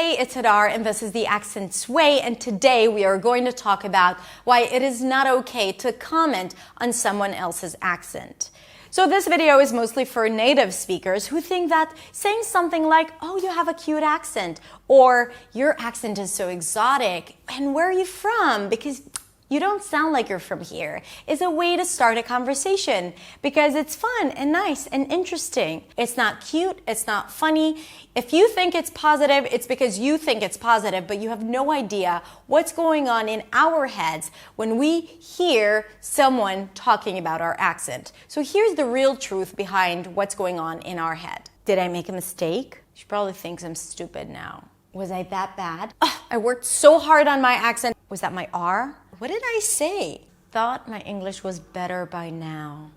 Hey, it's Hadar, and this is The Accent Sway, and today we are going to talk about why it is not okay to comment on someone else's accent. So this video is mostly for native speakers who think that saying something like, oh, you have a cute accent, or your accent is so exotic, and where are you from? Because you don't sound like you're from here, is a way to start a conversation because it's fun and nice and interesting. It's not cute, it's not funny. If you think it's positive, it's because you think it's positive, but you have no idea what's going on in our heads when we hear someone talking about our accent. So here's the real truth behind what's going on in our head. Did I make a mistake? She probably thinks I'm stupid now. Was I that bad? Oh, I worked so hard on my accent. Was that my R? What did I say? Thought my English was better by now.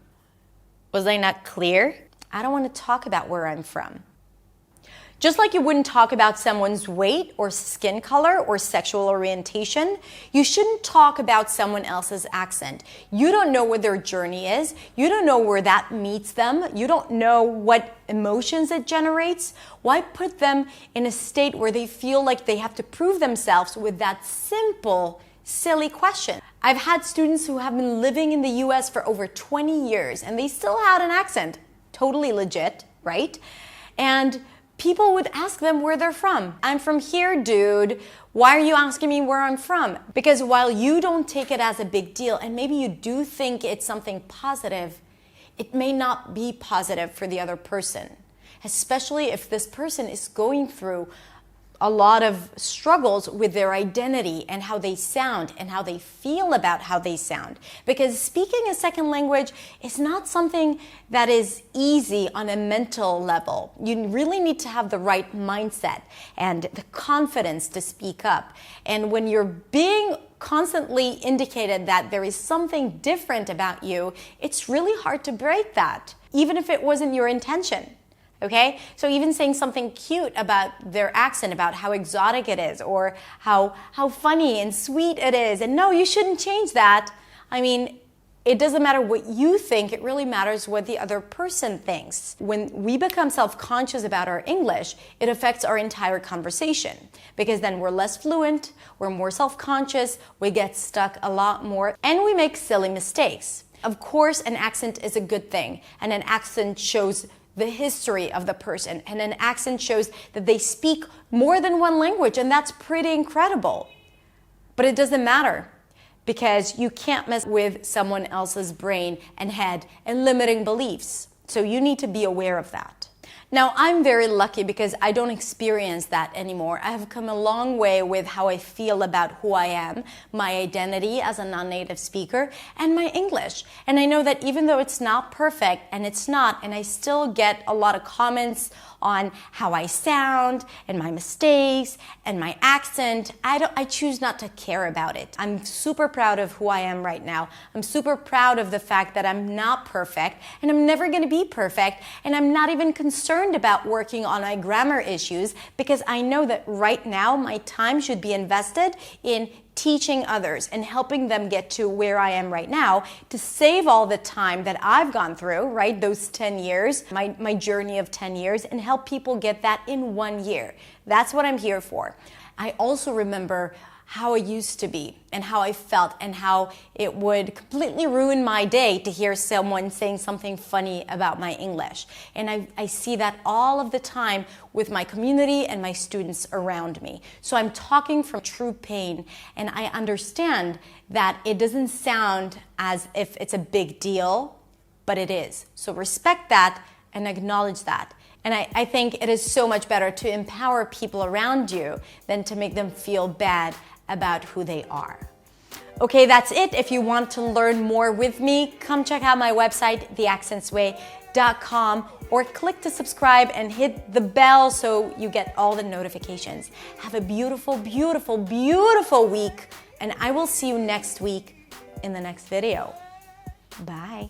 Was I not clear? I don't want to talk about where I'm from. Just like you wouldn't talk about someone's weight or skin color or sexual orientation, you shouldn't talk about someone else's accent. You don't know what their journey is. You don't know where that meets them. You don't know what emotions it generates. Why put them in a state where they feel like they have to prove themselves with that simple, silly question? I've had students who have been living in the US for over 20 years and they still had an accent. Totally legit, right? And people would ask them where they're from. I'm from here, dude. Why are you asking me where I'm from? Because while you don't take it as a big deal, and maybe you do think it's something positive, it may not be positive for the other person, especially if this person is going through a lot of struggles with their identity and how they sound and how they feel about how they sound. Because speaking a second language is not something that is easy on a mental level. You really need to have the right mindset and the confidence to speak up. And when you're being constantly indicated that there is something different about you, it's really hard to break that, even if it wasn't your intention. Okay, so even saying something cute about their accent, about how exotic it is, or how funny and sweet it is, and no, you shouldn't change that. I mean, it doesn't matter what you think, it really matters what the other person thinks. When we become self-conscious about our English, it affects our entire conversation, because then we're less fluent, we're more self-conscious, we get stuck a lot more, and we make silly mistakes. Of course, an accent is a good thing, and an accent shows the history of the person, and an accent shows that they speak more than one language, and that's pretty incredible. But it doesn't matter, because you can't mess with someone else's brain and head and limiting beliefs. So you need to be aware of that. Now, I'm very lucky because I don't experience that anymore. I have come a long way with how I feel about who I am, my identity as a non-native speaker, and my English. And I know that even though it's not perfect, and it's not, and I still get a lot of comments on how I sound and my mistakes and my accent, I choose not to care about it. I'm super proud of who I am right now. I'm super proud of the fact that I'm not perfect, and I'm never going to be perfect, and I'm not even concerned about working on my grammar issues, because I know that right now my time should be invested in teaching others and helping them get to where I am right now, to save all the time that I've gone through, right? Those 10 years, my journey of 10 years, and help people get that in 1 year. That's what I'm here for. I also remember how I used to be and how I felt, and how it would completely ruin my day to hear someone saying something funny about my English. And I see that all of the time with my community and my students around me. So I'm talking from true pain, and I understand that it doesn't sound as if it's a big deal, but it is. So respect that and acknowledge that. And I think it is so much better to empower people around you than to make them feel bad about who they are. Okay, that's it. If you want to learn more with me, come check out my website, theaccentsway.com, or click to subscribe and hit the bell so you get all the notifications. Have a beautiful, beautiful, beautiful week, and I will see you next week in the next video. Bye.